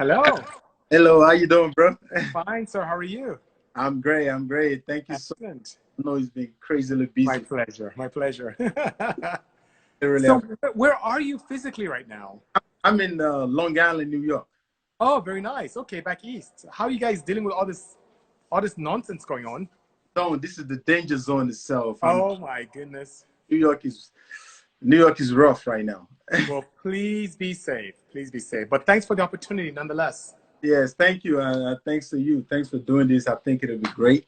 Hello. Hello, how you doing, bro? Fine, sir. How are you? I'm great. I'm great. Thank you so Excellent. much. I know he's been crazily My busy. pleasure. My pleasure. I really So, have. where are you physically right now? I'm in Long Island, New York. Oh, very nice. Okay, back east. How are you guys dealing with all this nonsense going on? No, this is the danger zone itself. Oh my goodness. New York is New York is rough right now. Well, please be safe. Please be safe. But thanks for the opportunity nonetheless. Yes, thank you. Thanks to you. Thanks for doing this. I think it'll be great.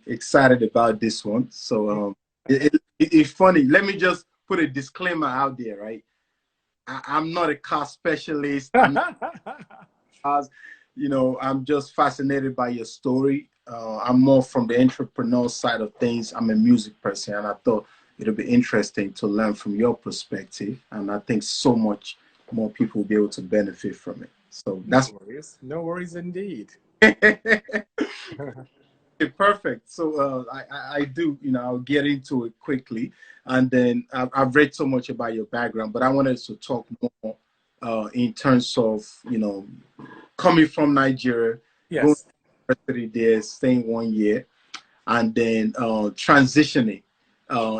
Excited about this one. So it's funny. Let me just put a disclaimer out there, right? I'm not a car specialist. I'm not cars. I'm just fascinated by your story. I'm more from the entrepreneur side of things. I'm a music person, and I thought it'll be interesting to learn from your perspective. And I think so much more people will be able to benefit from it. So No that's worries. No worries indeed. perfect. So I do, I'll get into it quickly. And then I've read so much about your background, but I wanted to talk more in terms of, coming from Nigeria, going Yes. to university there, staying 1 year, and then transitioning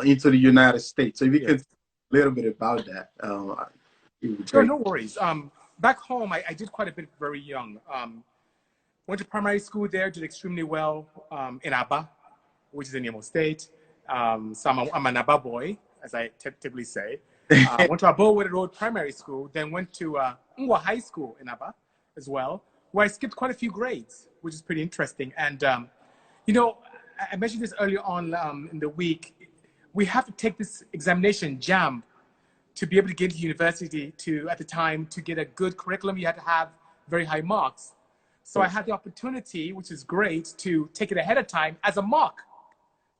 into the United States. So if you could Yes. talk a little bit about that, it would be Sure, great. no worries. Back home, I did quite a bit very young. Went to primary school there, did extremely well in Aba, which is in Imo State. So I'm an Aba boy, as I typically say. Went to Abo Road Primary School, then went to Ngwa High School in Aba as well, where I skipped quite a few grades, which is pretty interesting. And, you know, I mentioned this earlier on in the week. We have to take this examination, JAM, to be able to get to university at the time, to get a good curriculum, you had to have very high marks. So I had the opportunity, which is great, to take it ahead of time as a mock,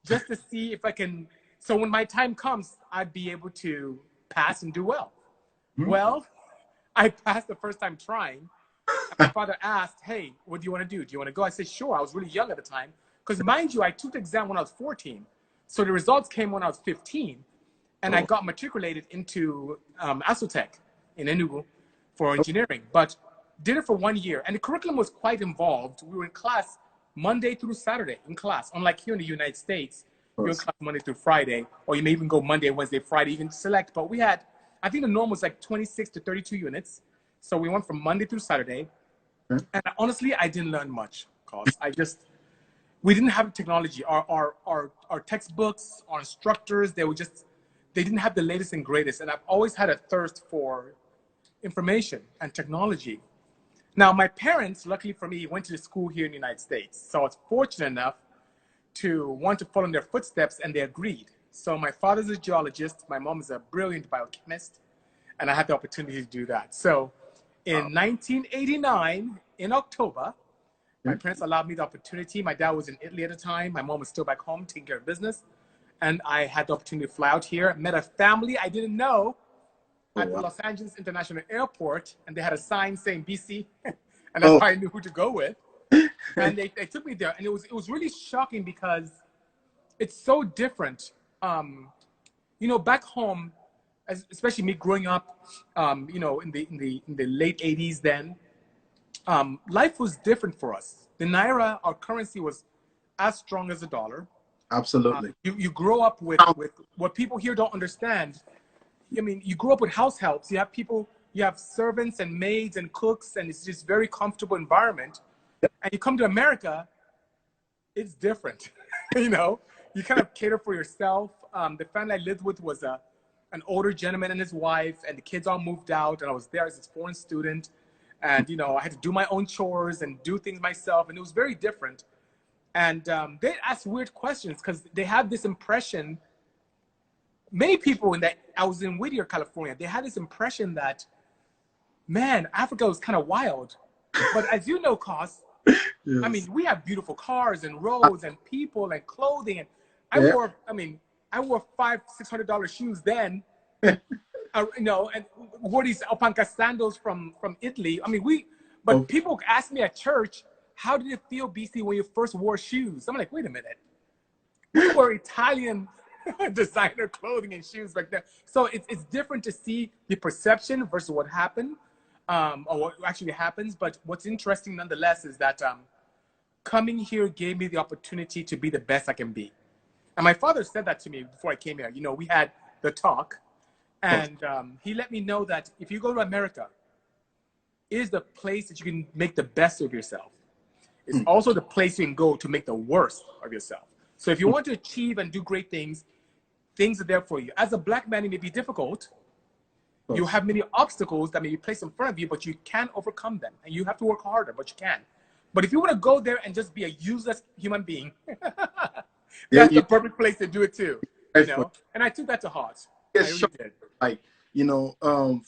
just to see if I can. So when my time comes, I'd be able to pass and do well. Well, I passed the first time trying. And my father asked, "Hey, what do you want to do? Do you want to go?" I said, "Sure." I was really young at the time. Because mind you, I took the exam when I was 14. So the results came when I was 15. And I got matriculated into Asotech in Enugu for engineering. But did it for 1 year. And the curriculum was quite involved. We were in class Monday through Saturday in class. Unlike here in the United States, you're in class Monday through Friday, or you may even go Monday, Wednesday, Friday, even select. But we had, I think the norm was like 26 to 32 units. So we went from Monday through Saturday. And honestly, I didn't learn much because we didn't have technology. Our textbooks, our instructors, they didn't have the latest and greatest. And I've always had a thirst for information and technology. Now, my parents, luckily for me, went to the school here in the United States. So I was fortunate enough to want to follow in their footsteps, and they agreed. So my father's a geologist. My mom is a brilliant biochemist, and I had the opportunity to do that. So in 1989, in October, my parents allowed me the opportunity. My dad was in Italy at the time. My mom was still back home taking care of business. And I had the opportunity to fly out here. Met a family I didn't know at the Los Angeles International Airport. And they had a sign saying BC. And that's how I knew who to go with. And they took me there. And it was really shocking because it's so different. Back home, especially me growing up, in the late 80s then, life was different for us. The Naira, our currency, was as strong as the dollar. Absolutely. You grow up with what people here don't understand. I mean, you grow up with house helps. You have servants and maids and cooks, and it's just very comfortable environment. And you come to America, it's different. You kind of cater for yourself. The family I lived with was an older gentleman and his wife, and the kids all moved out, and I was there as a foreign student. And, I had to do my own chores and do things myself, and it was very different. And they ask weird questions because they have this impression. Many people I was in Whittier, California, they had this impression that, man, Africa was kind of wild. But as you know, Cos, I mean, we have beautiful cars and roads and people and clothing. And I wore $500-600 shoes then, and wore these alpaca sandals from Italy. I mean, but people ask me at church, how did it feel, BC, when you first wore shoes? I'm like, wait a minute. We wore Italian designer clothing and shoes back then. So it's different to see the perception versus what happened. or what actually happens. But what's interesting nonetheless is that coming here gave me the opportunity to be the best I can be. And my father said that to me before I came here. You know, we had the talk, and he let me know that if you go to America, it is the place that you can make the best of yourself. It's also the place you can go to make the worst of yourself. So if you want to achieve and do great things, things are there for you. As a black man, it may be difficult. You have many obstacles that may be placed in front of you, but you can overcome them. And you have to work harder, but you can. But if you want to go there and just be a useless human being, that's the perfect place to do it too. You know? And I took that to heart. I really did. Like, you know,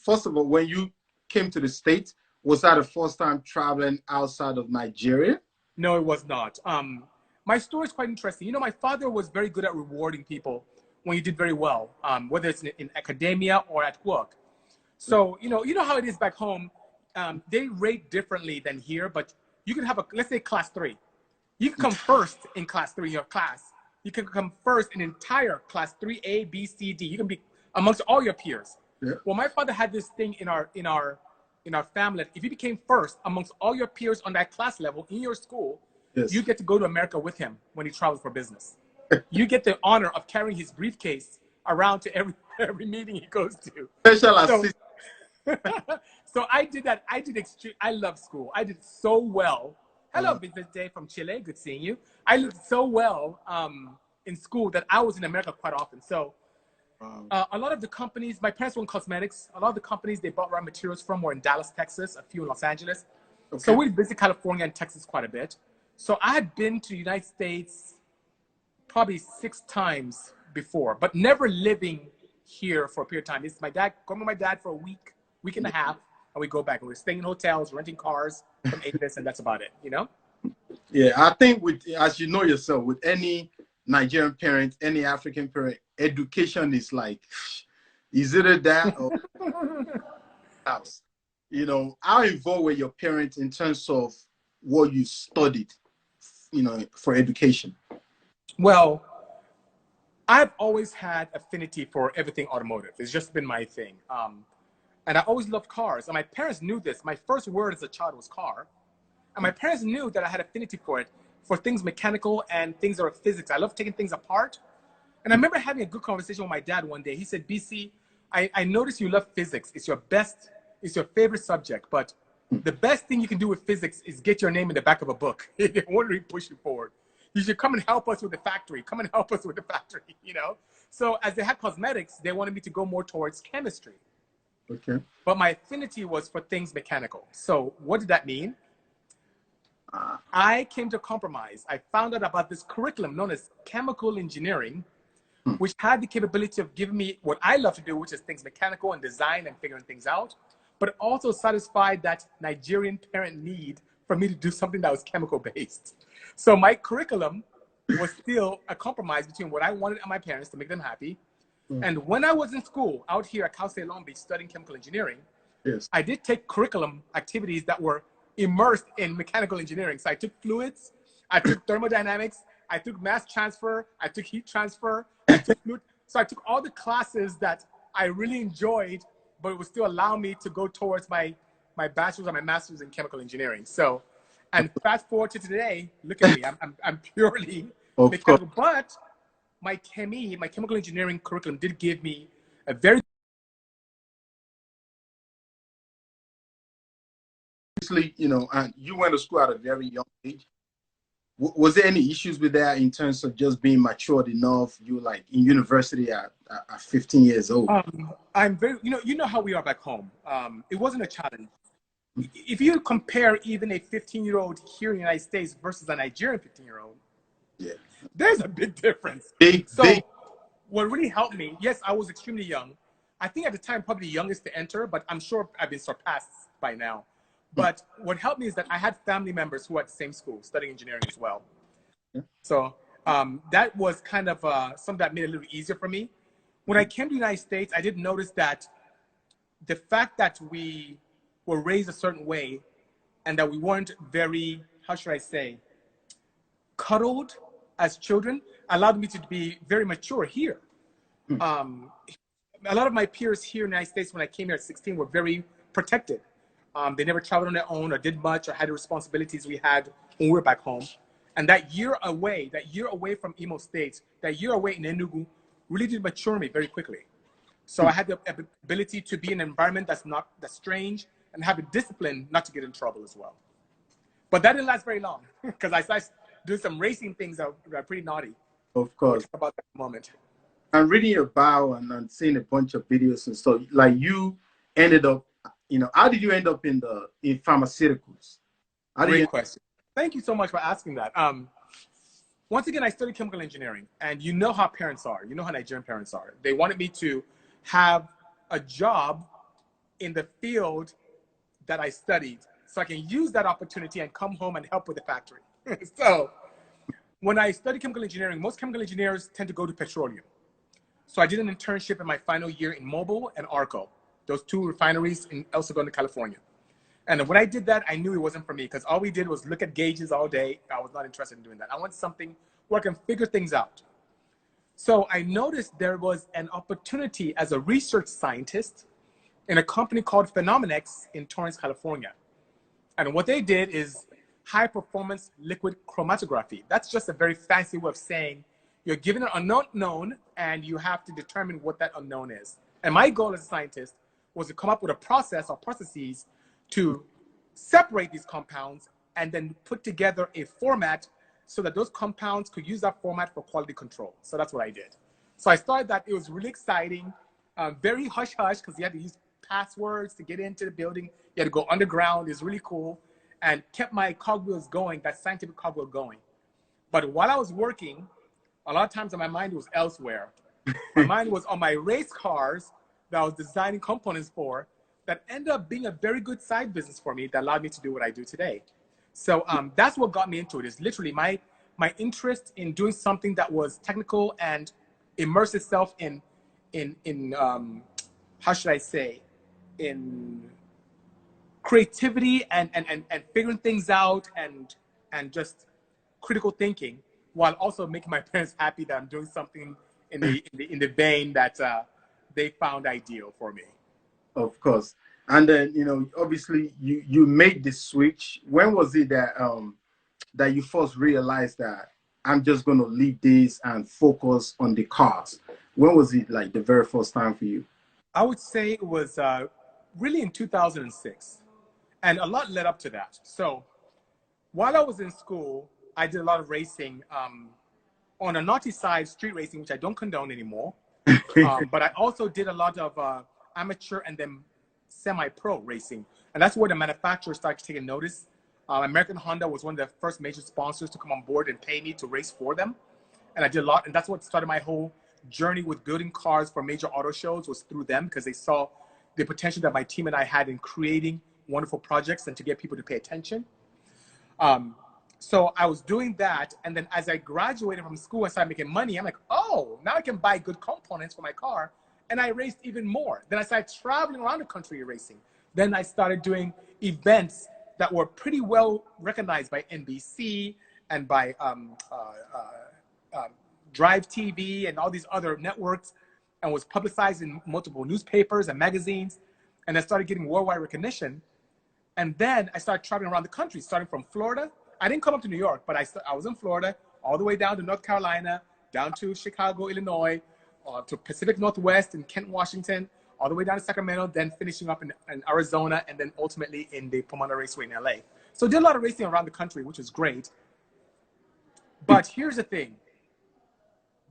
first of all, when you came to the States, was that the first time traveling outside of Nigeria? No, it was not. My story is quite interesting. You know, my father was very good at rewarding people when you did very well, whether it's in academia or at work. So, you know how it is back home. They rate differently than here, but you can have let's say class 3. You can come first in class 3 in your class. You can come first in entire class 3A, B, C, D. You can be amongst all your peers. Yeah. Well, my father had this thing in our family. If you became first amongst all your peers on that class level in your school, yes, you get to go to America with him when he travels for business. You get the honor of carrying his briefcase around to every meeting he goes to. So I did that. I love school. I did so well. Hello, Business Day from Chile. Good seeing you. I did so well in school that I was in America quite often. So a lot of the companies, my parents were in cosmetics. A lot of the companies they bought raw materials from were in Dallas, Texas, a few in Los Angeles. Okay. So we visited California and Texas quite a bit. So I had been to the United States probably 6 times before, but never living here for a period of time. It's my dad, going with my dad for a week and a half, and we go back. And we're staying in hotels, renting cars from Avis, and that's about it, you know? Yeah, I think as you know yourself, with any Nigerian parent, any African parent, education is like, is either that or house. You know, how involved were your parents in terms of what you studied, you know, for education? Well, I've always had affinity for everything automotive. It's just been my thing. And I always loved cars. And my parents knew this. My first word as a child was car. And my parents knew that I had affinity for it, for things mechanical and things that are physics. I love taking things apart. And I remember having a good conversation with my dad one day. He said, BC, I noticed you love physics. It's your favorite subject. But the best thing you can do with physics is get your name in the back of a book. It won't really push you forward. You should come and help us with the factory. Come and help us with the factory, you know? So as they had cosmetics, they wanted me to go more towards chemistry. Okay. But my affinity was for things mechanical. So what did that mean? I came to a compromise. I found out about this curriculum known as chemical engineering, which had the capability of giving me what I love to do, which is things mechanical and design and figuring things out, but also satisfied that Nigerian parent need for me to do something that was chemical based. So my curriculum was still a compromise between what I wanted and my parents to make them happy. And when I was in school out here at Cal State Long Beach studying chemical engineering, yes, I did take curriculum activities that were immersed in mechanical engineering. So I took fluids, I took thermodynamics, I took mass transfer, I took heat transfer, I took fluid. So I took all the classes that I really enjoyed, but it would still allow me to go towards my bachelor's and my master's in chemical engineering. So, and fast forward to today, look at me, I'm purely mechanical, but my chemical engineering curriculum did give me a very you know, and you went to school at a very young age. Was there any issues with that in terms of just being matured enough? You were like in university at 15 years old. I'm very, you know how we are back home. It wasn't a challenge. If you compare even a 15-year-old here in the United States versus a Nigerian 15-year-old, yeah, there's a big difference. Big. What really helped me, yes, I was extremely young. I think at the time probably the youngest to enter, but I'm sure I've been surpassed by now. But what helped me is that I had family members who were at the same school studying engineering as well. So that was kind of something that made it a little easier for me. When I came to the United States, I did notice that the fact that we were raised a certain way and that we weren't very, how should I say, cuddled as children allowed me to be very mature here. A lot of my peers here in the United States when I came here at 16 were very protected. They never traveled on their own or did much or had the responsibilities we had when we were back home. And that year away from Imo State, that year away in Enugu, really did mature me very quickly. So I had the ability to be in an environment that's strange and have the discipline not to get in trouble as well. But that didn't last very long because I started doing some racing things that are pretty naughty. Of course. We'll talk about that in a moment. I'm reading your bio and seeing a bunch of videos and stuff. Like you ended up, how did you end up in pharmaceuticals? Great question. Thank you so much for asking that. Once again, I studied chemical engineering, and you know how parents are. You know how Nigerian parents are. They wanted me to have a job in the field that I studied so I can use that opportunity and come home and help with the factory. So when I studied chemical engineering, most chemical engineers tend to go to petroleum. So I did an internship in my final year in Mobil and Arco, those two refineries in El Segundo, California. And when I did that, I knew it wasn't for me because all we did was look at gauges all day. I was not interested in doing that. I want something where I can figure things out. So I noticed there was an opportunity as a research scientist in a company called Phenomenex in Torrance, California. And what they did is high performance liquid chromatography. That's just a very fancy way of saying you're given an unknown and you have to determine what that unknown is. And my goal as a scientist was to come up with a process or processes to separate these compounds and then put together a format so that those compounds could use that format for quality control. So that's what I did. So I started that. It was really exciting, very hush-hush because you had to use passwords to get into the building. You had to go underground. It was really cool and kept my cogwheels going, that scientific cogwheel going. But while I was working, a lot of times my mind was elsewhere. My mind was on my race cars that I was designing components for that ended up being a very good side business for me that allowed me to do what I do today. So that's what got me into it, is literally my interest in doing something that was technical and immerse itself in how should I say, in creativity and figuring things out and just critical thinking, while also making my parents happy that I'm doing something in the vein that they found ideal for me. Of course. And then, obviously you made the switch. When was it that that you first realized that I'm just going to leave this and focus on the cars? When was it like the very first time for you? I would say it was really in 2006. And a lot led up to that. So while I was in school, I did a lot of racing on a naughty side, street racing, which I don't condone anymore. But I also did a lot of amateur and then semi-pro racing. And that's where the manufacturers started taking notice. American Honda was one of the first major sponsors to come on board and pay me to race for them. And I did a lot. And that's what started my whole journey with building cars for major auto shows, was through them, because they saw the potential that my team and I had in creating wonderful projects and to get people to pay attention. So I was doing that. And then as I graduated from school and started making money, I'm like, oh, now I can buy good components for my car. And I raced even more. Then I started traveling around the country racing. Then I started doing events that were pretty well recognized by NBC and by Drive TV and all these other networks, and was publicized in multiple newspapers and magazines. And I started getting worldwide recognition. And then I started traveling around the country, starting from Florida. I didn't come up to New York, but I was in Florida, all the way down to North Carolina, down to Chicago, Illinois, to Pacific Northwest in Kent, Washington, all the way down to Sacramento, then finishing up in Arizona, and then ultimately in the Pomona Raceway in LA. So I did a lot of racing around the country, which is great. But here's the thing.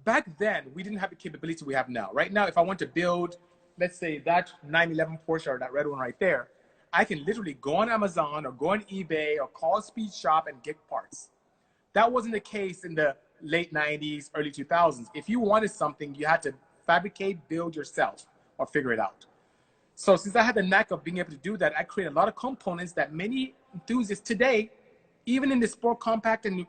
Back then, we didn't have the capability we have now. Right now, if I want to build, let's say, that 911 Porsche or that red one right there, I can literally go on Amazon or go on eBay or call Speed Shop and get parts. That wasn't the case in the late 90s, early 2000s. If you wanted something, you had to fabricate, build yourself, or figure it out. So since I had the knack of being able to do that, I created a lot of components that many enthusiasts today, even in the sport compact and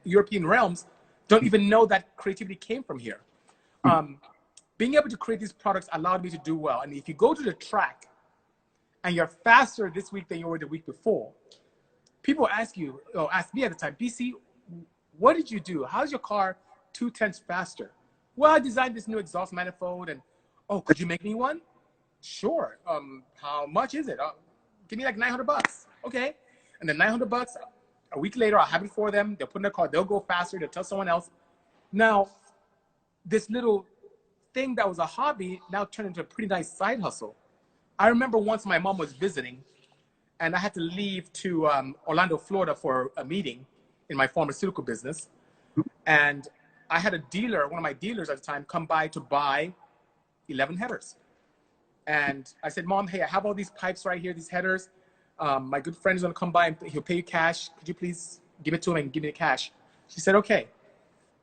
European realms, don't even know that creativity came from here. Being able to create these products allowed me to do well. And if you go to the track and you're faster this week than you were the week before, people ask me at the time, BC, what did you do? How's your car 0.2 faster? Well, I designed this new exhaust manifold, and oh, could you make me one? Sure. How much is it? give me like $900. Okay. And then $900, a week later, I'll have it for them. They'll put in their car. They'll go faster. They'll tell someone else. Now, this little thing that was a hobby now turned into a pretty nice side hustle. I remember once my mom was visiting, and I had to leave to Orlando, Florida for a meeting in my pharmaceutical business. And I had a dealer, one of my dealers at the time, come by to buy 11 headers. And I said, Mom, hey, I have all these pipes right here, these headers. My good friend is going to come by and he'll pay you cash. Could you please give it to him and give me the cash? She said, okay.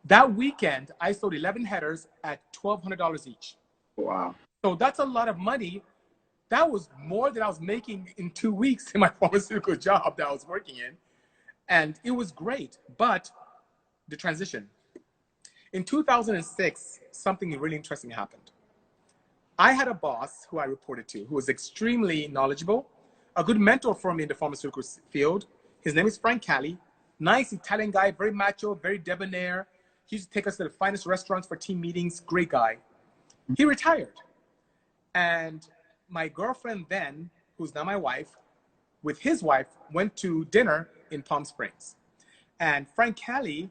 That weekend, I sold 11 headers at $1,200 each. Wow. So that's a lot of money. That was more than I was making in 2 weeks in my pharmaceutical job that I was working in. And it was great. But the transition. In 2006, something really interesting happened. I had a boss who I reported to who was extremely knowledgeable, a good mentor for me in the pharmaceutical field. His name is Frank Cali. Nice Italian guy, very macho, very debonair. He used to take us to the finest restaurants for team meetings. Great guy. He retired. And my girlfriend then, who's now my wife, with his wife, went to dinner in Palm Springs. And Frank Cali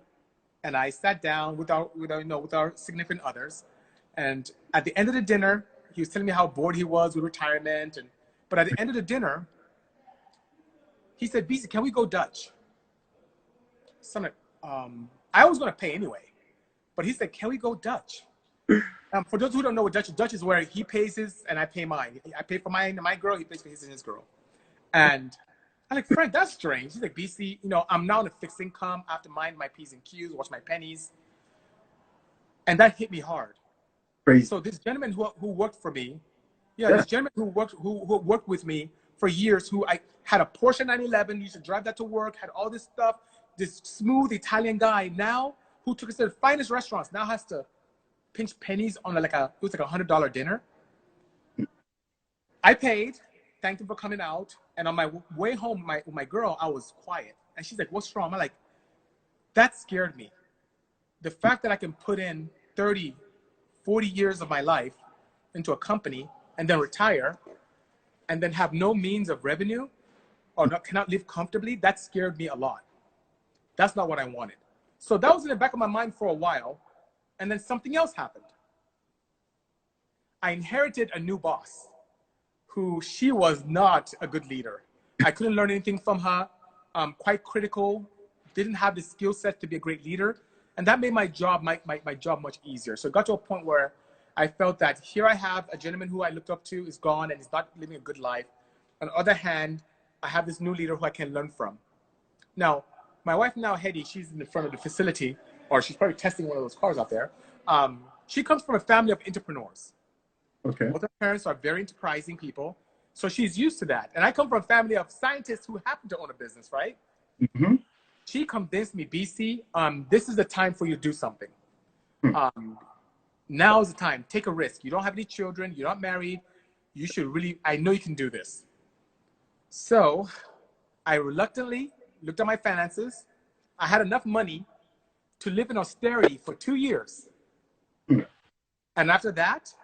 and I sat down with our significant others. And at the end of the dinner, he was telling me how bored he was with retirement. But at the end of the dinner, he said, Bisi, can we go Dutch? So I'm like, I was going to pay anyway. But he said, can we go Dutch? For those who don't know what Dutch is where he pays his and I pay mine. I pay for my girl, he pays for his and his girl. And I'm like, Frank, that's strange. He's like, Bisi, I'm now on a fixed income. I have to mind my P's and Q's, watch my pennies. And that hit me hard. Crazy. So this gentleman who worked for me, this gentleman who worked with me for years, who I had a Porsche 911, used to drive that to work, had all this stuff, this smooth Italian guy now who took us to the finest restaurants, now has to pinch pennies on it was like $100 dinner. I paid, thanked him for coming out, and on my way home with my girl, I was quiet. And she's like, what's wrong? I'm like, that scared me. The fact that I can put in 30, 40 years of my life into a company and then retire and then have no means of revenue or cannot live comfortably, that scared me a lot. That's not what I wanted. So that was in the back of my mind for a while. And then something else happened. I inherited a new boss who she was not a good leader. I couldn't learn anything from her, quite critical, didn't have the skill set to be a great leader. And that made my job much easier. So it got to a point where I felt that here I have a gentleman who I looked up to is gone and he's not living a good life. On the other hand, I have this new leader who I can learn from. Now, my wife now, Hedy, she's in the front of the facility, or she's probably testing one of those cars out there. She comes from a family of entrepreneurs. Okay. Both her parents are very enterprising people. So she's used to that. And I come from a family of scientists who happen to own a business, right? Mm-hmm. She convinced me, Bisi, this is the time for you to do something. Now is the time. Take a risk. You don't have any children. You're not married. You should really, I know you can do this. So I reluctantly looked at my finances. I had enough money to live in austerity for 2 years. And after that,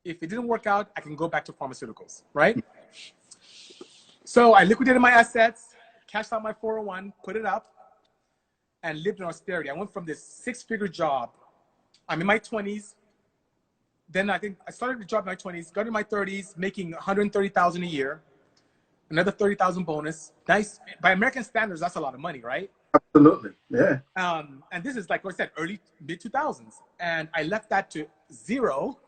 if it didn't work out, I can go back to pharmaceuticals, right? So I liquidated my assets, cashed out my 401, put it up, and lived in austerity. I went from this 6-figure job. I'm in my 20s. Then I think I started the job in my 20s, got in my 30s, making $130,000 a year, another $30,000 bonus. Nice. By American standards, that's a lot of money, right? Absolutely. Yeah. And this is, like what I said, early, mid-2000s. And I left that to zero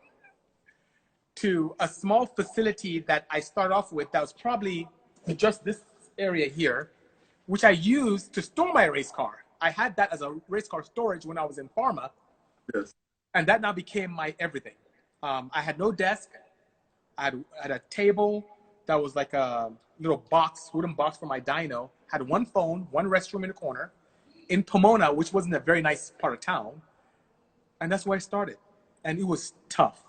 to a small facility that I started off with that was probably just this area here, which I used to store my race car. I had that as a race car storage when I was in pharma. Yes. And that now became my everything. I had no desk. I had a table that was like a little box, wooden box for my dyno. Had one phone, one restroom in the corner in Pomona, which wasn't a very nice part of town. And that's where I started. And it was tough.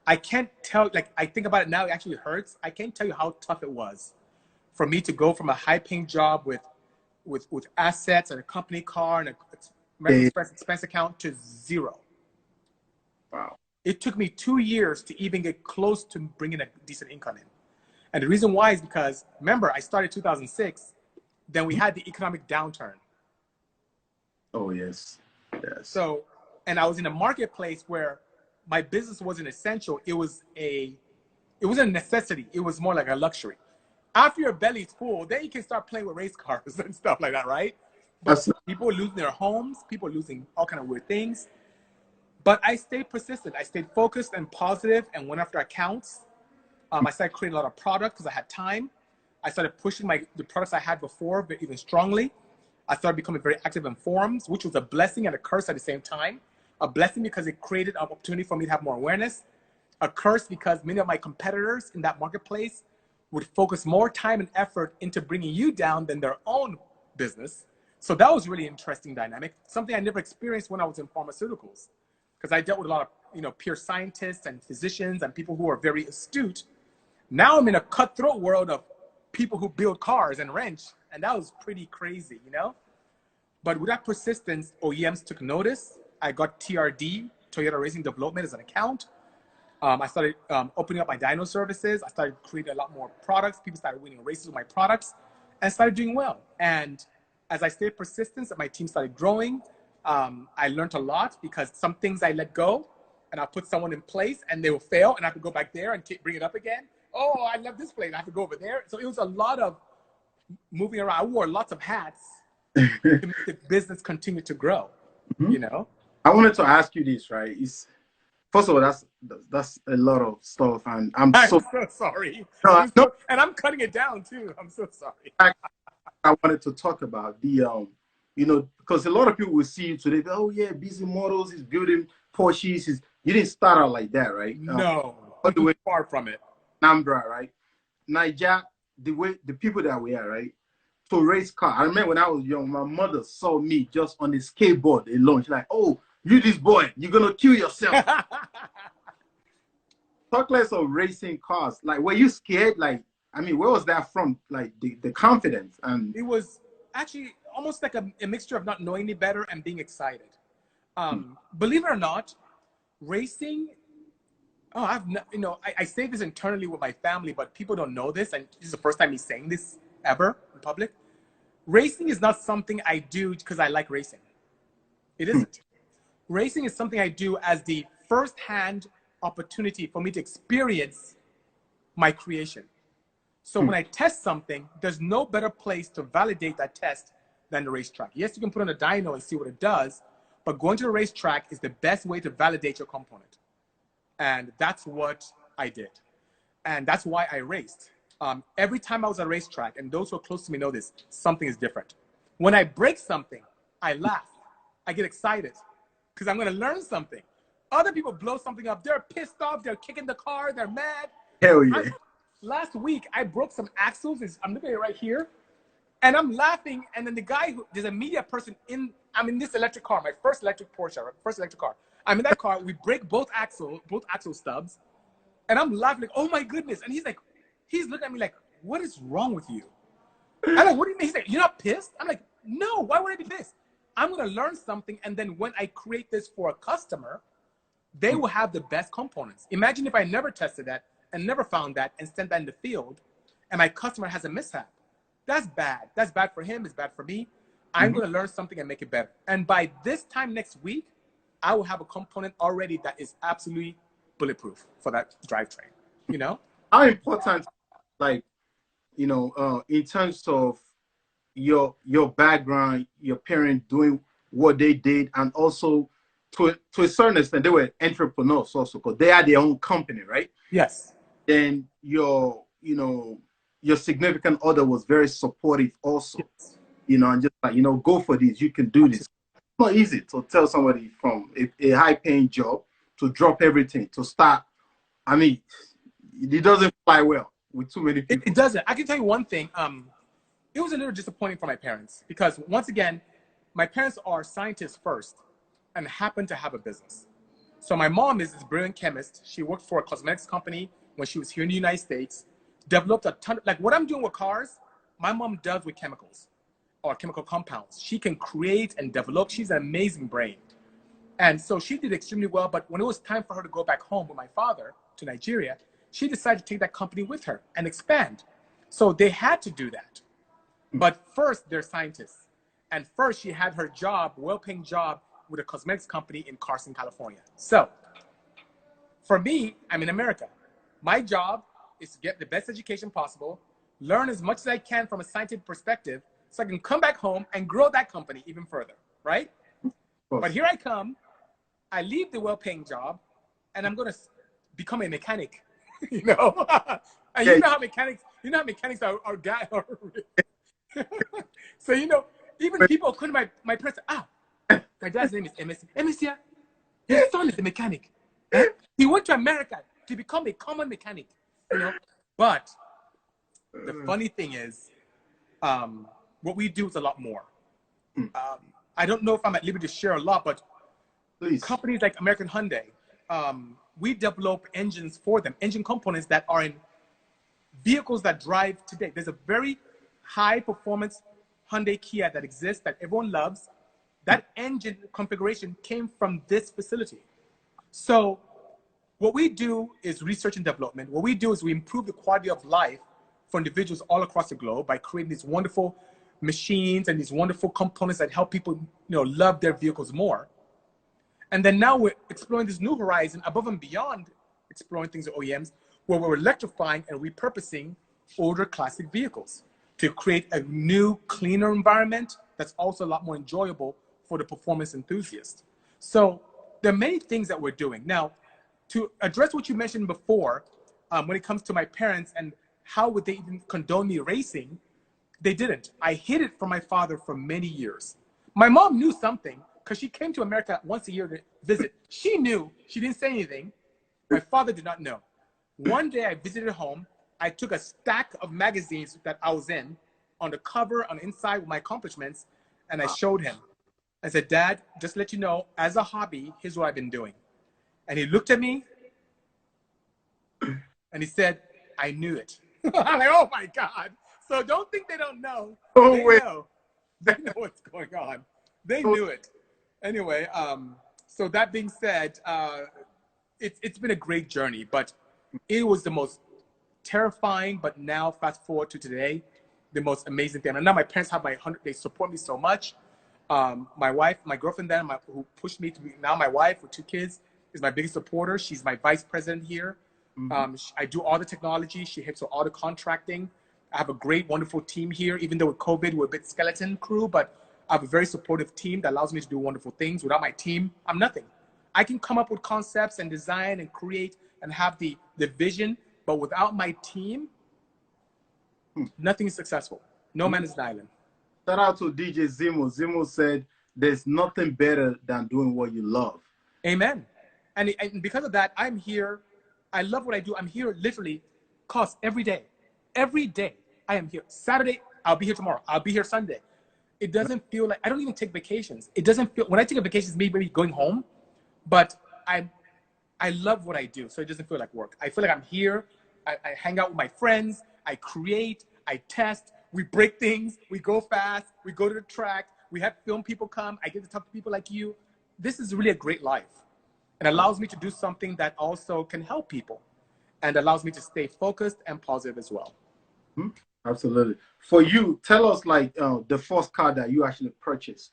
I can't tell, like, I think about it now, it actually hurts. I can't tell you how tough it was for me to go from a high-paying job with assets and a company car and a American Express expense account to zero. Wow. It took me 2 years to even get close to bringing a decent income in. And the reason why is because, remember, I started 2006, then we had the economic downturn. Oh, yes. Yes. So, and I was in a marketplace where my business wasn't essential. It wasn't a necessity. It was more like a luxury. After your belly's full, then you can start playing with race cars and stuff like that, right? But people are losing their homes. People are losing all kind of weird things. But I stayed persistent. I stayed focused and positive and went after accounts. I started creating a lot of product because I had time. I started pushing the products I had before but even strongly. I started becoming very active in forums, which was a blessing and a curse at the same time. A blessing because it created an opportunity for me to have more awareness. A curse because many of my competitors in that marketplace would focus more time and effort into bringing you down than their own business. So that was really interesting dynamic, something I never experienced when I was in pharmaceuticals, because I dealt with a lot of peer scientists and physicians and people who are very astute. Now I'm in a cutthroat world of people who build cars and wrench, and that was pretty crazy, But with that persistence, OEMs took notice. I got TRD, Toyota Racing Development, as an account. I started opening up my dyno services. I started creating a lot more products. People started winning races with my products and started doing well. And as I stayed persistent, my team started growing. I learned a lot because some things I let go and I put someone in place and they will fail and I have to go back there and bring it up again. Oh, I love this place. I have to go over there. So it was a lot of moving around. I wore lots of hats to make the business continue to grow, I wanted to ask you this, right? First of all, that's a lot of stuff, and I'm so sorry. No, and I'm cutting it down too. I'm so sorry. I wanted to talk about the because a lot of people will see you today. Oh yeah, Bisi Moto, he's building Porsches. You didn't start out like that, right? No, all the way far from it. Nambra, right? Niger, the people that we are, right? To race car. I remember when I was young, my mother saw me just on the skateboard alone. She's like, "Oh, you this boy, you're gonna kill yourself." Talk less of racing cars. Like, were you scared? Like, I mean, where was that from? Like the confidence and it was actually almost like a mixture of not knowing any better and being excited. Believe it or not, racing. Oh, I say this internally with my family, but people don't know this, and this is the first time me saying this ever in public. Racing is not something I do because I like racing. It isn't. Racing is something I do as the first-hand opportunity for me to experience my creation. So when I test something, there's no better place to validate that test than the racetrack. Yes, you can put on a dyno and see what it does, but going to the racetrack is the best way to validate your component. And that's what I did. And that's why I raced. Every time I was at a racetrack, and those who are close to me know this, something is different. When I break something, I laugh. I get excited because I'm going to learn something. Other people blow something up. They're pissed off. They're kicking the car. They're mad. Hell yeah. Last week, I broke some axles. I'm looking at it right here. And I'm laughing. And then there's a media person I'm in this electric car, my first electric Porsche, first electric car. I'm in that car. We break both axle stubs. And I'm laughing like, oh my goodness. And he's looking at me like, what is wrong with you? I'm like, what do you mean? He's like, you're not pissed? I'm like, no, why would I be pissed? I'm going to learn something. And then when I create this for a customer, they will have the best components. Imagine if I never tested that and never found that and sent that in the field and my customer has a mishap. That's bad. That's bad for him. It's bad for me. I'm going to learn something and make it better. And by this time next week, I will have a component already that is absolutely bulletproof for that drivetrain, How important, like, in terms of your background, your parents doing what they did, and also to a certain extent, they were entrepreneurs also because they had their own company, right? Yes. Then your significant other was very supportive also, Yes. And just like, go for this, you can do this. It's not easy to tell somebody from a high-paying job to drop everything, to start. I mean, it doesn't fly well with too many people. It doesn't. I can tell you one thing. It was a little disappointing for my parents because, once again, my parents are scientists first and happen to have a business. So my mom is this brilliant chemist. She worked for a cosmetics company when she was here in the United States, developed a ton of, like what I'm doing with cars, my mom does with chemicals or chemical compounds. She can create and develop. She's an amazing brain. And so she did extremely well. But when it was time for her to go back home with my father to Nigeria, she decided to take that company with her and expand. So they had to do that. But first, they're scientists. And first, she had her job, well-paying job, with a cosmetics company in Carson, California. So for me, I'm in America. My job is to get the best education possible, learn as much as I can from a scientific perspective, so I can come back home and grow that company even further, right? But here I come, I leave the well-paying job, and I'm gonna become a mechanic, you know? And you know how mechanics are guys are. So, you know, even people couldn't, my parents, my dad's name is Emerson. Emerson, his son is a mechanic. He went to America to become a common mechanic, you know? But the funny thing is, what we do is a lot more. I don't know if I'm at liberty to share a lot, but please. Companies like American Hyundai, we develop engines for them, engine components that are in vehicles that drive today. There's a very high performance Hyundai Kia that exists that everyone loves. That engine configuration came from this facility. So what we do is research and development. What we do is we improve the quality of life for individuals all across the globe by creating these wonderful machines and these wonderful components that help people, you know, love their vehicles more. And then now we're exploring this new horizon above and beyond exploring things with OEMs, where we're electrifying and repurposing older classic vehicles to create a new, cleaner environment that's also a lot more enjoyable for the performance enthusiast. So there are many things that we're doing. Now, to address what you mentioned before, when it comes to my parents and how would they even condone me racing, they didn't. I hid it from my father for many years. My mom knew something because she came to America once a year to visit. She knew. She didn't say anything. My father did not know. One day I visited home. I took a stack of magazines that I was in on the cover, on the inside with my accomplishments, and I showed him. I said, Dad, just to let you know, as a hobby, here's what I've been doing. And he looked at me and he said, I knew it. I'm like, oh my God. So don't think they don't know. Oh, they know. They know what's going on. They knew it. Anyway, so that being said, it's been a great journey, but it was the most terrifying, but now fast forward to today, the most amazing thing. And now my parents have they support me so much. My wife, my girlfriend then, who pushed me to be now my wife with 2 kids, is my biggest supporter. She's my vice president here. I do all the technology. She helps with all the contracting. I have a great, wonderful team here. Even though with COVID, we're a bit skeleton crew, but I have a very supportive team that allows me to do wonderful things. Without my team, I'm nothing. I can come up with concepts and design and create and have the vision, but without my team, nothing is successful. No man is an island. Shout out to DJ Zimo. Zimo said, there's nothing better than doing what you love. Amen. And because of that, I'm here. I love what I do. I'm here literally, every day. Every day I am here. Saturday, I'll be here tomorrow. I'll be here Sunday. It doesn't feel like, I don't even take vacations. It doesn't feel, when I take a vacation, it's maybe going home, but I love what I do. So it doesn't feel like work. I feel like I'm here. I hang out with my friends. I create, I test, we break things, we go fast, we go to the track, we have film people come, I get to talk to people like you. This is really a great life. It allows me to do something that also can help people and allows me to stay focused and positive as well. Absolutely. For you, tell us like the first car that you actually purchased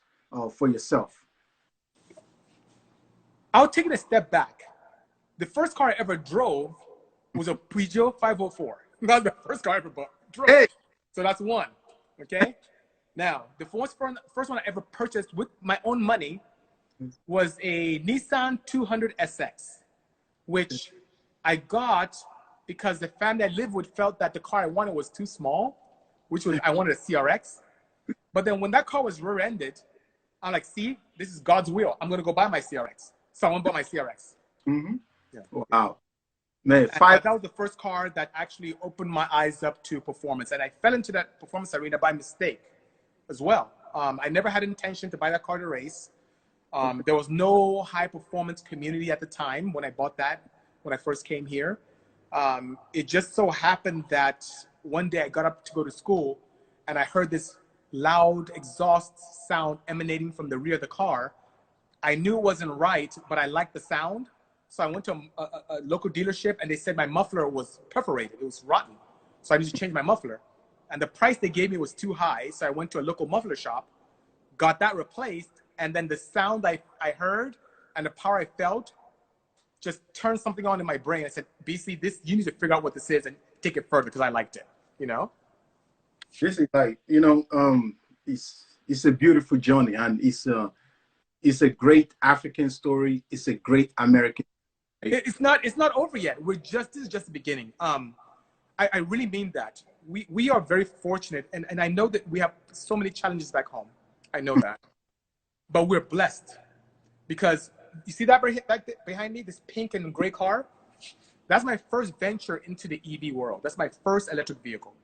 for yourself. I'll take it a step back. The first car I ever drove was a Peugeot 504. That's the first car I ever drove. Hey. So that's one, okay? Now, the first one I ever purchased with my own money was a Nissan 200 SX, which I got because the family I lived with felt that the car I wanted was too small, which was, I wanted a CRX. But then when that car was rear-ended, I'm like, see, this is God's will. I'm gonna go buy my CRX. So I went and bought my CRX. Yeah. Wow. Man, that was the first car that actually opened my eyes up to performance. And I fell into that performance arena by mistake as well. I never had intention to buy that car to race. There was no high performance community at the time when I bought that, when I first came here. It just so happened that one day I got up to go to school and I heard this loud exhaust sound emanating from the rear of the car. I knew it wasn't right, but I liked the sound. So I went to a local dealership, and they said my muffler was perforated. It was rotten. So I needed to change my muffler. And the price they gave me was too high. So I went to a local muffler shop, got that replaced, and then the sound I heard and the power I felt just turned something on in my brain. I said, BC, you need to figure out what this is and take it further, because I liked it, you know? This is like, it's a beautiful journey, and it's a great African story. It's a great American. It's not over yet. This is just the beginning. I really mean that. We are very fortunate, and I know that we have so many challenges back home. I know that. But we're blessed, because you see that behind me, this pink and gray car? That's my first venture into the EV world. That's my first electric vehicle.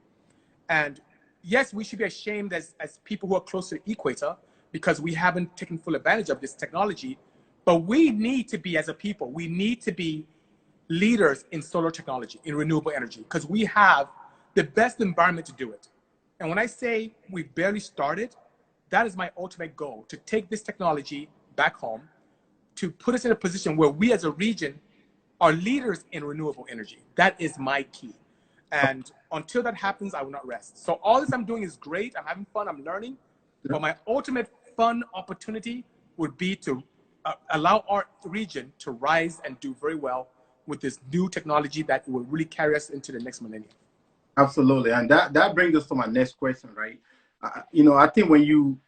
And yes, we should be ashamed as people who are close to the equator, because we haven't taken full advantage of this technology. But we need to be, as a people, we need to be leaders in solar technology, in renewable energy, because we have the best environment to do it. And when I say we've barely started, that is my ultimate goal, to take this technology back home, to put us in a position where we as a region are leaders in renewable energy. That is my key. And until that happens, I will not rest. So all this I'm doing is great. I'm having fun. I'm learning. But my ultimate fun opportunity would be to allow our region to rise and do very well with this new technology that will really carry us into the next millennium. Absolutely. And that brings us to my next question, right? I think when you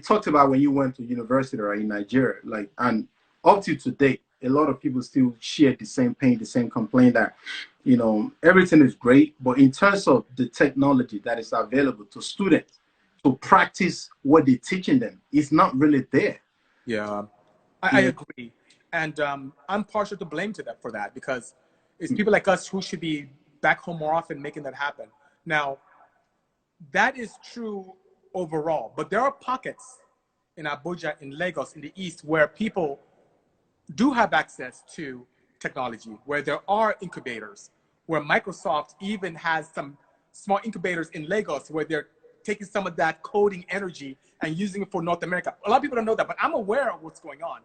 talked about when you went to university, right, in Nigeria, like, and up to today, a lot of people still share the same pain, the same complaint that, everything is great, but in terms of the technology that is available to students to practice what they're teaching them, it's not really there. Yeah, I agree. And I'm partial to blame for that, because it's people like us who should be back home more often making that happen. Now, that is true overall, but there are pockets in Abuja, in Lagos, in the East, where people do have access to technology, where there are incubators, where Microsoft even has some small incubators in Lagos where they're taking some of that coding energy and using it for North America. A lot of people don't know that, but I'm aware of what's going on.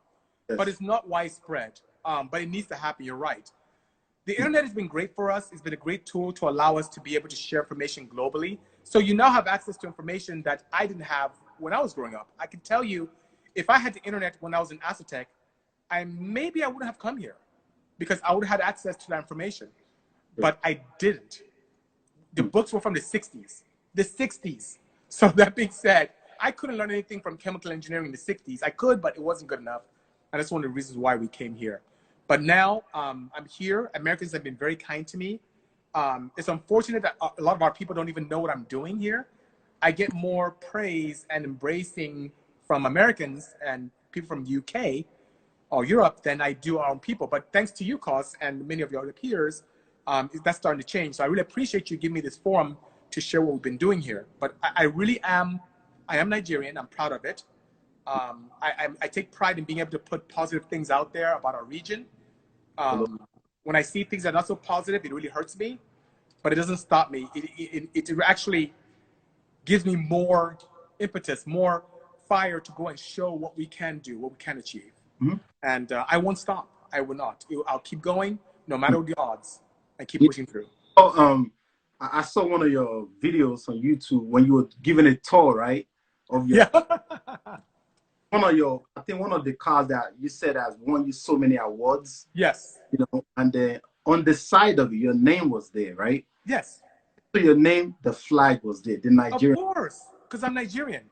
Yes. But it's not widespread, but it needs to happen. You're right. The internet has been great for us. It's been a great tool to allow us to be able to share information globally. So you now have access to information that I didn't have when I was growing up. I can tell you, if I had the internet when I was in Aztec, maybe I wouldn't have come here, because I would have had access to that information. But I didn't. The books were from the 60s. The 60s. So that being said, I couldn't learn anything from chemical engineering in the 60s. I could, but it wasn't good enough. And that's one of the reasons why we came here. But now I'm here. Americans have been very kind to me. It's unfortunate that a lot of our people don't even know what I'm doing here. I get more praise and embracing from Americans and people from the UK or Europe than I do our own people. But thanks to you, Cos, and many of your other peers, that's starting to change. So I really appreciate you giving me this forum to share what we've been doing here. But I am Nigerian. I'm proud of it. I take pride in being able to put positive things out there about our region. When I see things that are not so positive, it really hurts me, but it doesn't stop me. It actually gives me more impetus, more fire to go and show what we can do, what we can achieve. Mm-hmm. And I won't stop. I will not. I'll keep going no matter the odds, and keep pushing through. Oh, I saw one of your videos on YouTube when you were giving a tour, right? Of your I think one of the cars that you said has won you so many awards. Yes. And on the side of it, your name was there, right? Yes. So your name, the flag was there, the Nigerian. Of course, because I'm Nigerian.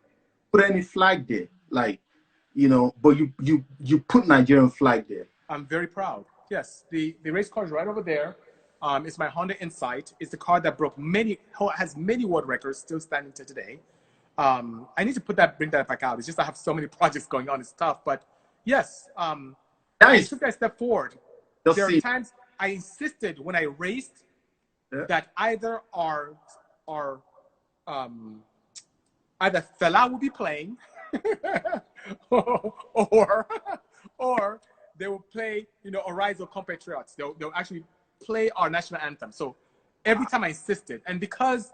Put any flag there, like, but you put Nigerian flag there. I'm very proud. Yes, the race car is right over there. It's my Honda Insight. It's the car that has many world records, still standing to today. I need to bring that back out. It's just I have so many projects going on. It's tough, but yes, I took that step forward. There are times I insisted when I raced that either either Fela will be playing, or they will play, Arise O Compatriots. They'll actually play our national anthem. So every time I insisted, and because,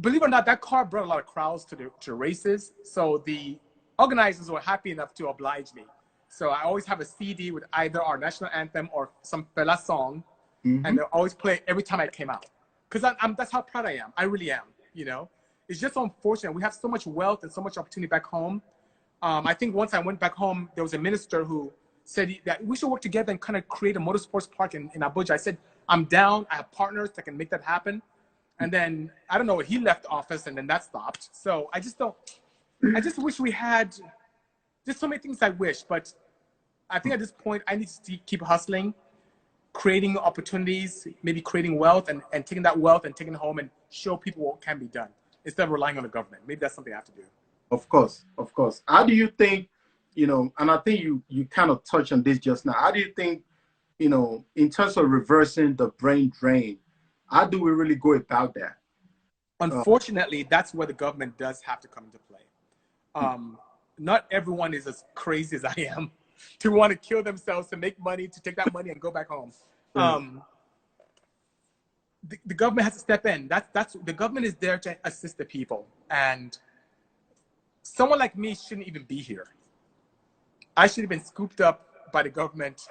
believe it or not, that car brought a lot of crowds to races. So the organizers were happy enough to oblige me. So I always have a CD with either our national anthem or some fella song, Mm-hmm. and they'll always play every time I came out. Because that's how proud I am. I really am, you know? It's just so unfortunate. We have so much wealth and so much opportunity back home. I think once I went back home, there was a minister who said that we should work together and kind of create a motorsports park in Abuja. I said, I'm down. I have partners that can make that happen. And then, I don't know, he left office and then that stopped. So I just wish we had just so many things I wish. But I think at this point, I need to keep hustling, creating opportunities, maybe creating wealth and taking that wealth and taking it home and show people what can be done instead of relying on the government. Maybe that's something I have to do. Of course, of course. How do you think, and I think you kind of touched on this just now. How do you think, in terms of reversing the brain drain, how do we really go about that? Unfortunately, that's where the government does have to come into play. Not everyone is as crazy as I am to want to kill themselves to make money, to take that money and go back home. The government has to step in. The government is there to assist the people. And someone like me shouldn't even be here. I should have been scooped up by the government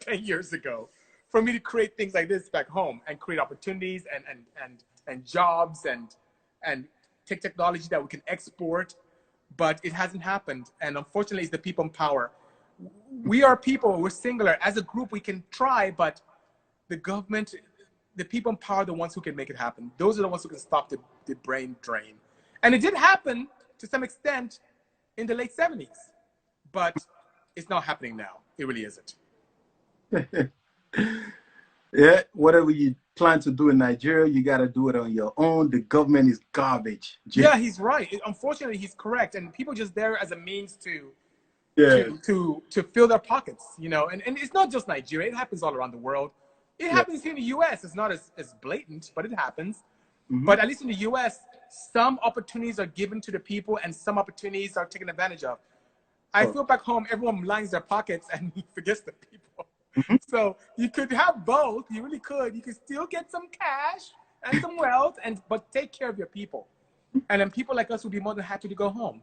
10 years ago for me to create things like this back home and create opportunities and jobs and take technology that we can export. But it hasn't happened. And unfortunately, it's the people in power. We are people, we're singular. As a group, we can try, but the government, the people in power are the ones who can make it happen. Those are the ones who can stop the brain drain. And it did happen to some extent in the late 70s, but it's not happening now. It really isn't. Yeah, whatever you plan to do in Nigeria, you got to do it on your own. The government is garbage. Yeah, he's right. Unfortunately, he's correct. And people just there as a means to fill their pockets, and it's not just Nigeria. It happens all around the world. It happens here in the US. It's not as blatant, but it happens. But at least in the US, some opportunities are given to the people and some opportunities are taken advantage of. I feel back home, everyone lines their pockets and forgets the people. So you could have both. You really could. You could still get some cash and some wealth, but take care of your people. And then people like us would be more than happy to go home.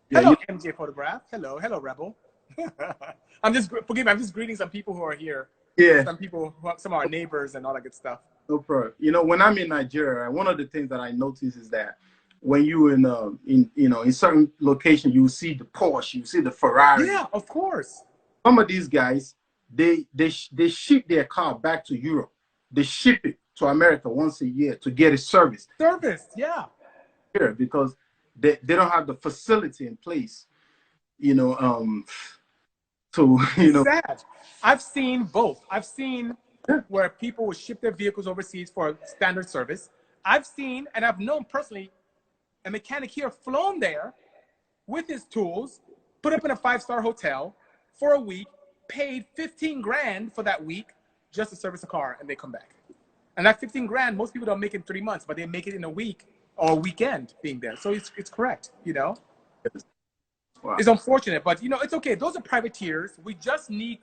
Hello, MJ Photograph. Hello, Rebel. Forgive me, I'm just greeting some people who are here. Yeah. Some of our neighbors and all that good stuff. No problem. When I'm in Nigeria, one of the things that I notice is that when you in certain locations, you see the Porsche, you see the Ferrari. Yeah, of course. Some of these guys, they ship their car back to Europe. They ship it to America once a year to get it serviced. Yeah. Here, because they don't have the facility in place, Sad. I've seen both. I've seen where people will ship their vehicles overseas for standard service. I've seen, and I've known personally, a mechanic here flown there with his tools, put up in a 5-star hotel for a week, paid 15 grand for that week just to service a car, and they come back. And that 15 grand, most people don't make it in 3 months, but they make it in a week or a weekend being there. So it's correct, Wow. It's unfortunate, but it's okay. Those are privateers. We just need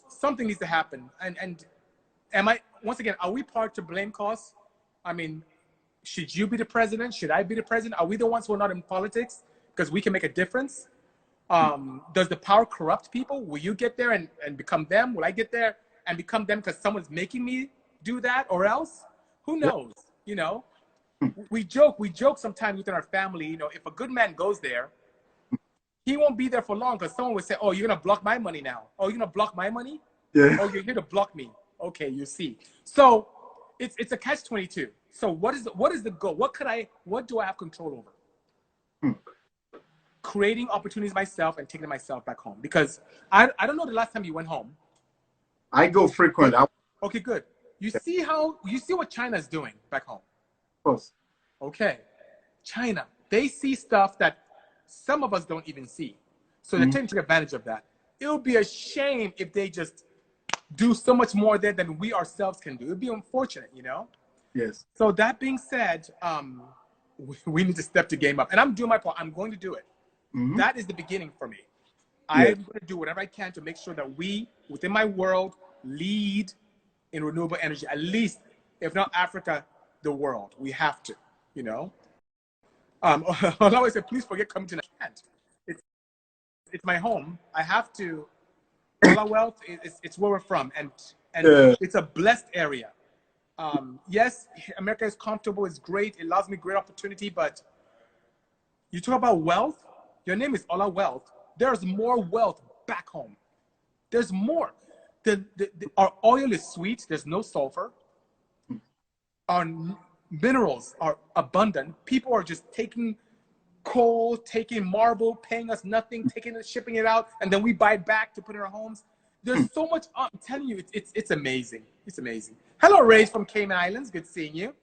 something needs to happen. And once again, are we part to blame cause? I mean, should you be the president? Should I be the president? Are we the ones who are not in politics because we can make a difference? Does the power corrupt people? Will you get there and become them? Will I get there and become them because someone's making me do that or else? Who knows? We joke sometimes within our family, if a good man goes there, he won't be there for long because someone would say, oh, you're going to block my money now. Oh, you're going to block my money? Yeah. Oh, you're here to block me. Okay, you see. So it's a catch-22. So what is the goal? What do I have control over? Creating opportunities myself and taking myself back home. Because I don't know the last time you went home. I go frequent. Okay, good. You see what China's doing back home? Of course. Okay. China, they see stuff that some of us don't even see. So they're taking advantage of that. It would be a shame if they just do so much more there than we ourselves can do. It would be unfortunate, Yes. So that being said, we need to step the game up. And I'm doing my part. I'm going to do it. That is the beginning for me. I'm going to do whatever I can to make sure that we, within my world, lead in renewable energy. At least, if not Africa, the world. We have to, I'll always say, please forget coming to Nigeria. it's my home. I have to. All our wealth it's where we're from, and Yeah. it's a blessed area. Yes, America is comfortable. It's great. It allows me great opportunity. But you talk about wealth. Your name is Ola Wealth. There's more wealth back home. There's more. Our oil is sweet. There's no sulfur. Our minerals are abundant. People are just taking coal, taking marble, paying us nothing, taking it, shipping it out, and then we buy it back to put in our homes. There's so much. I'm telling you, it's amazing. It's amazing. Hello, Ray from Cayman Islands. Good seeing you.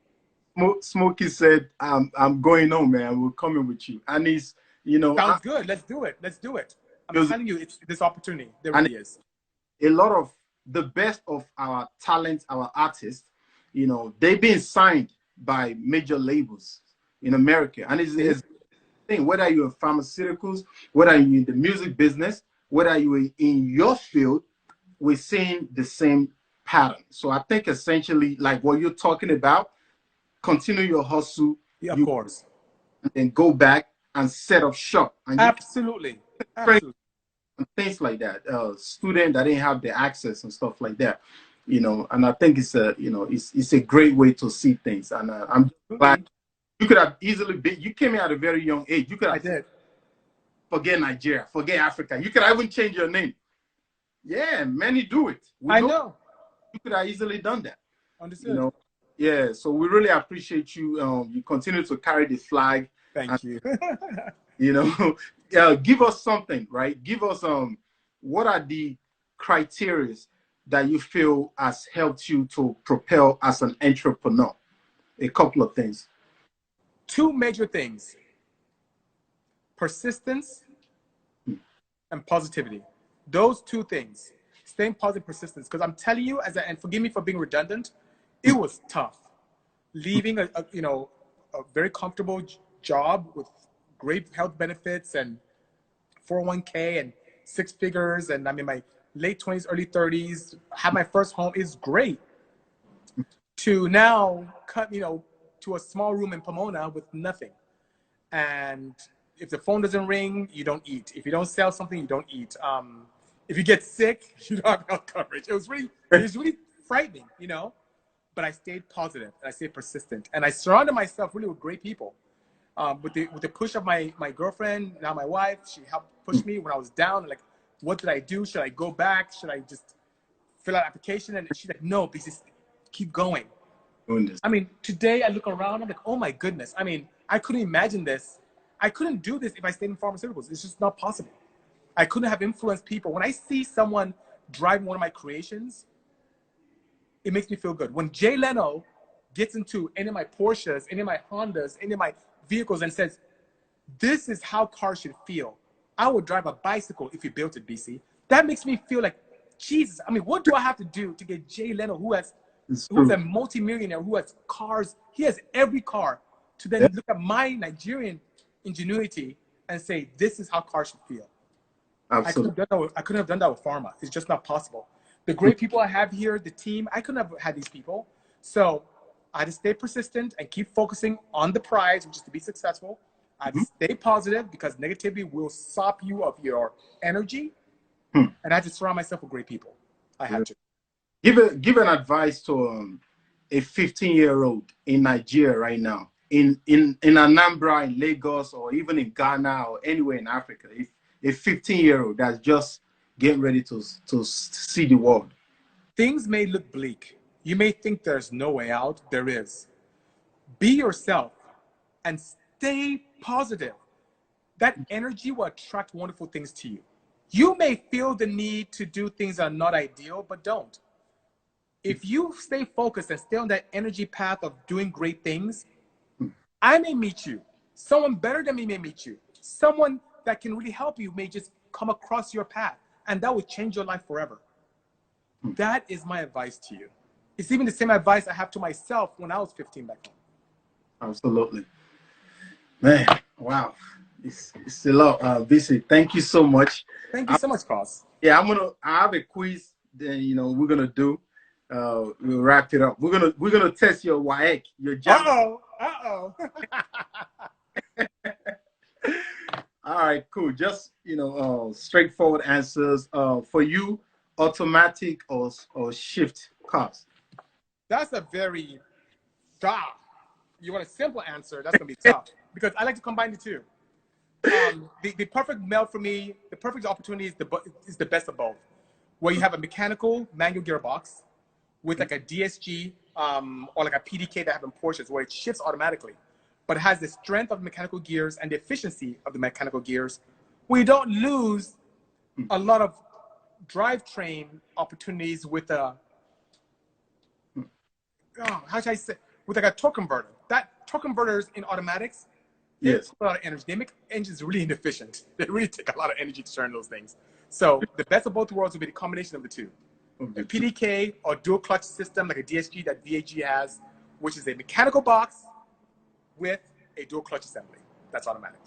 Smokey said, I'm going home, man. We're coming with you. And he's, you know, Sounds good. Let's do it. Let's do it. I'm telling you, it's this opportunity. There really is. A lot of the best of our talents, our artists, you know, they've been signed by major labels in America. And it's thing, whether you're in pharmaceuticals, whether you're in the music business, whether you're in your field, we're seeing the same pattern. So I think essentially, like what you're talking about, continue your hustle, Yeah, of course, and then go back and set up shop. And absolutely, absolutely. and things like that. Student that didn't have the access and stuff like that, you know. And I think it's a, you know, it's a great way to see things. And I'm glad you could have easily been. You came here at a very young age. You could have. I did. Forget Nigeria. Forget Africa. You could have even changed your name. Yeah, many do it. I know. You could have easily done that. Understood. You know. Yeah. So we really appreciate you. You continue to carry the flag. Thank you. You know, give us something, right? Give us what are the criteria that you feel has helped you to propel as an entrepreneur? A couple of things. Two major things: persistence and positivity. Those two things. Staying positive, persistence. Because I'm telling you, and forgive me for being redundant, it was tough. Leaving a very comfortable job with great health benefits and 401k and six figures, and I'm in my late 20s, early 30s, have my first home is great. To now cut, to a small room in Pomona with nothing. And if the phone doesn't ring, you don't eat. If you don't sell something, you don't eat. If you get sick, you don't have health coverage. It was really frightening, but I stayed positive and I stayed persistent. And I surrounded myself really with great people. With the push of my girlfriend, now my wife, she helped push me when I was down. Like, what did I do? Should I go back? Should I just fill out an application? And she's like, no, just keep going. I mean, today I look around, I'm like, oh my goodness. I mean, I couldn't imagine this. I couldn't do this if I stayed in pharmaceuticals. It's just not possible. I couldn't have influenced people. When I see someone driving one of my creations, it makes me feel good. When Jay Leno gets into any of my Porsches, any of my Hondas, any of my vehicles and says, this is how cars should feel. I would drive a bicycle if you built it, BC. That makes me feel like, Jesus, I mean, what do I have to do to get Jay Leno, who's a multimillionaire, who has cars, he has every car, to then look at my Nigerian ingenuity and say, this is how cars should feel. Absolutely. I couldn't have done that with pharma. It's just not possible. The great people I have here, the team, I couldn't have had these people. So I had to stay persistent and keep focusing on the prize, which is to be successful. I had to stay positive because negativity will sop you of your energy. And I had to surround myself with great people. I had to. Give an advice to a 15-year-old in Nigeria right now, in Anambra, in Lagos, or even in Ghana or anywhere in Africa. If a 15-year-old that's just getting ready to see the world. Things may look bleak. You may think there's no way out. There is. Be yourself and stay positive. That energy will attract wonderful things to you. You may feel the need to do things that are not ideal, but don't. If you stay focused and stay on that energy path of doing great things, I may meet you. Someone better than me may meet you. Someone that can really help you may just come across your path, and that will change your life forever. That is my advice to you. It's even the same advice I have to myself when I was 15 back home. Absolutely. Man, wow. It's a lot. Bisi, thank you so much. Thank you so much, Cos. Yeah, I have a quiz that we're gonna do. We'll wrap it up. We're gonna test your WAEC, your job. Uh-oh. All right, cool. Just straightforward answers. For you, automatic or shift cars? That's a very tough. You want a simple answer? That's gonna be tough because I like to combine the two. The perfect melt for me, the perfect opportunity is the best of both, where you have a mechanical manual gearbox with like a DSG or like a PDK that have in Porsches where it shifts automatically, but it has the strength of mechanical gears and the efficiency of the mechanical gears. We don't lose a lot of drivetrain opportunities with a how should I say, with like a torque converter. That torque converters in automatics, they Yes. take a lot of energy. They make engines really inefficient. They really take a lot of energy to turn those things. So the best of both worlds would be the combination of the two. A PDK or dual clutch system like a DSG that VAG has, which is a mechanical box with a dual clutch assembly. That's automatic.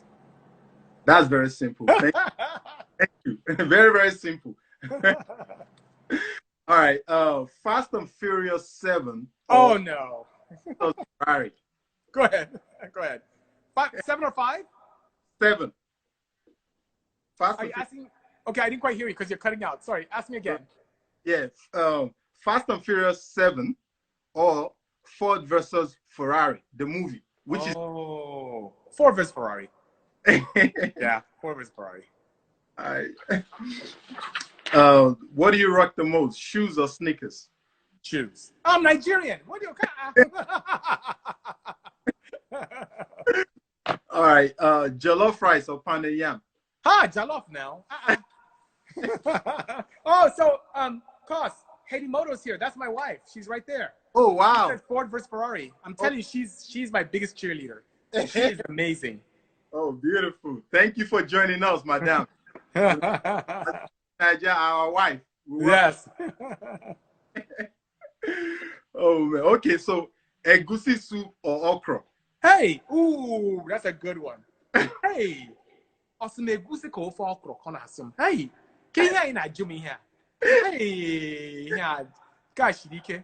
That's very simple. Thank you. Very, very simple. All right. Fast and Furious 7. Oh no. Ferrari. Go ahead. Go ahead. 7 or 5? 7. Are you asking? Okay, I didn't quite hear you because you're cutting out. Sorry. Ask me again. Yes. Fast and Furious 7 or Ford versus Ferrari, the movie, which is Ford versus Ferrari. Yeah, Ford versus Ferrari. All right. What do you rock the most, shoes or sneakers? Shoes. I'm Nigerian. What do you? All right. Jollof rice or pounded yam? Jollof now. Oh, so Cos, Bisi Moto's here. That's my wife. She's right there. Oh wow. She said Ford versus Ferrari. I'm telling you, she's my biggest cheerleader. She is amazing. Oh, beautiful. Thank you for joining us, madam. Our wife. Yes. Oh man. Okay, so egusi soup or okra? Hey, ooh, that's a good one. Hey, awesome egusi ko for okra kona asum. Hey, can you na jumi here? Hey, yeah, gosh, dike.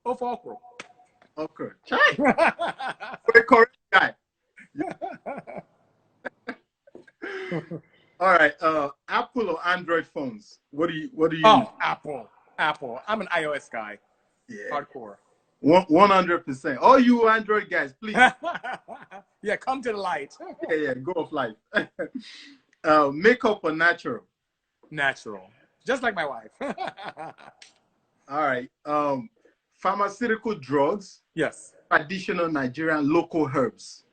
For okra. Okra. For the correct guy. All right. Apple or Android phones? What do you Oh, Apple. I'm an iOS guy. Yeah. Hardcore. 100%. All you Android guys, please. Yeah, come to the light. Yeah, go off life. Makeup or natural? Natural. Just like my wife. All right. Pharmaceutical drugs. Yes. Traditional Nigerian local herbs.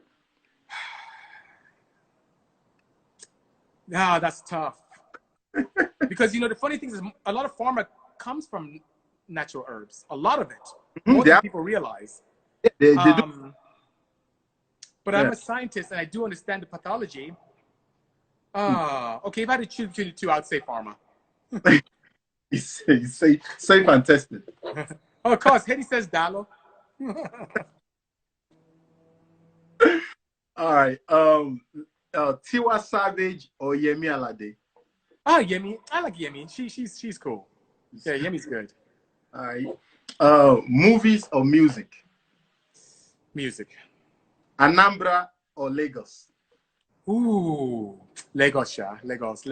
Yeah, that's tough. Because the funny thing is a lot of pharma comes from natural herbs. A lot of it. More than people realize. They do. But I'm a scientist and I do understand the pathology. Okay, if I had to choose between the two, I'd say pharma. You say safe and tested. Oh, of course, Hedy says Dalo. All right. Tiwa Savage or Yemi Alade? Yemi. I like Yemi. She's cool. Yeah, Yemi's good. All right. Movies or music? Music. Anambra or Lagos? Ooh, Lagos, yeah. Lagos.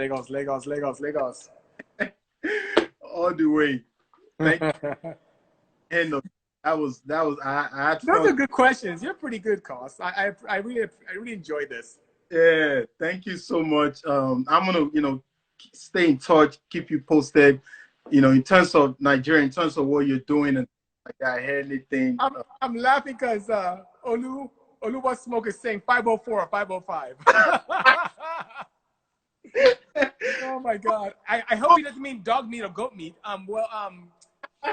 All the way. Thank you. And that was I had fun. Those are good questions. You're pretty good, Cos. I really enjoyed this. Yeah, thank you so much. I'm gonna stay in touch, keep you posted. In terms of Nigeria, in terms of what you're doing, and like I hear anything. I'm laughing because Olu was smoking saying 504 or 505. Oh my God! I hope he doesn't mean dog meat or goat meat.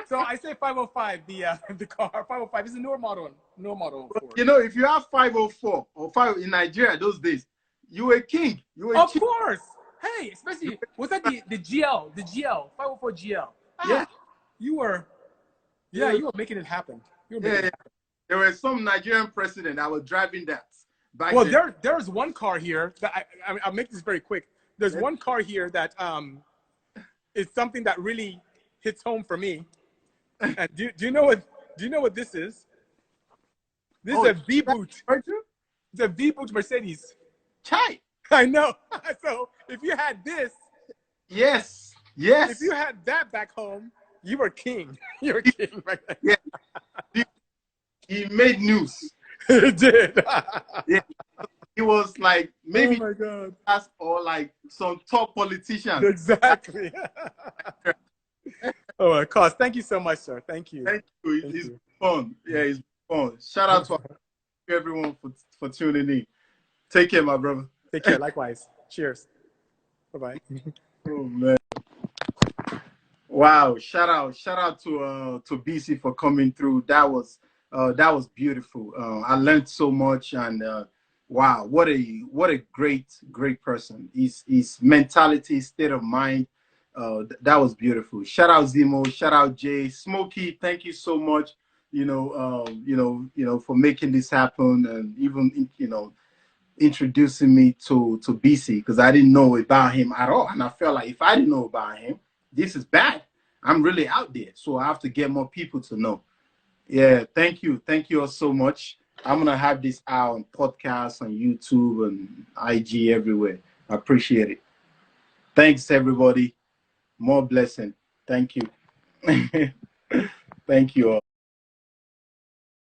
So I say 505. The car 505 is a newer model. If you have 504 or 5 in Nigeria those days, you were king. Of course. Hey, especially was that the GL 504 GL? Yeah, you were making it happen. There was some Nigerian president that was driving that. Well, there's one car here that I'll make this very quick. There's one car here that is something that really hits home for me. And do you know what this is? This is a V boot. It's a V-Boot Mercedes. Chai. I know. So if you had this, Yes. Yes. if you had that back home, you were king. You were king right there. Yeah. He made news. He did. Yeah. He was like maybe oh my God. us or like some top politician. Exactly. oh, Cos, thank you so much, sir. Thank you. Thank you. Thank It's you. fun. Yeah, it's fun. Shout out to everyone for tuning in. Take care, my brother. Take care. Likewise. Cheers. Bye-bye. Oh man. Wow. Shout out to Bisi for coming through. That was beautiful. I learned so much, and wow, what a great person. His mentality, state of mind, that was beautiful. Shout out Zemo, shout out Jay, Smokey. Thank you so much. For making this happen, and even introducing me to Bisi, because I didn't know about him at all, and I felt like if I didn't know about him, this is bad. I'm really out there, so I have to get more people to know. Yeah, thank you all so much. I'm gonna have this out on podcasts, on YouTube, and IG everywhere. I appreciate it. Thanks everybody. More blessing. Thank you. Thank you all.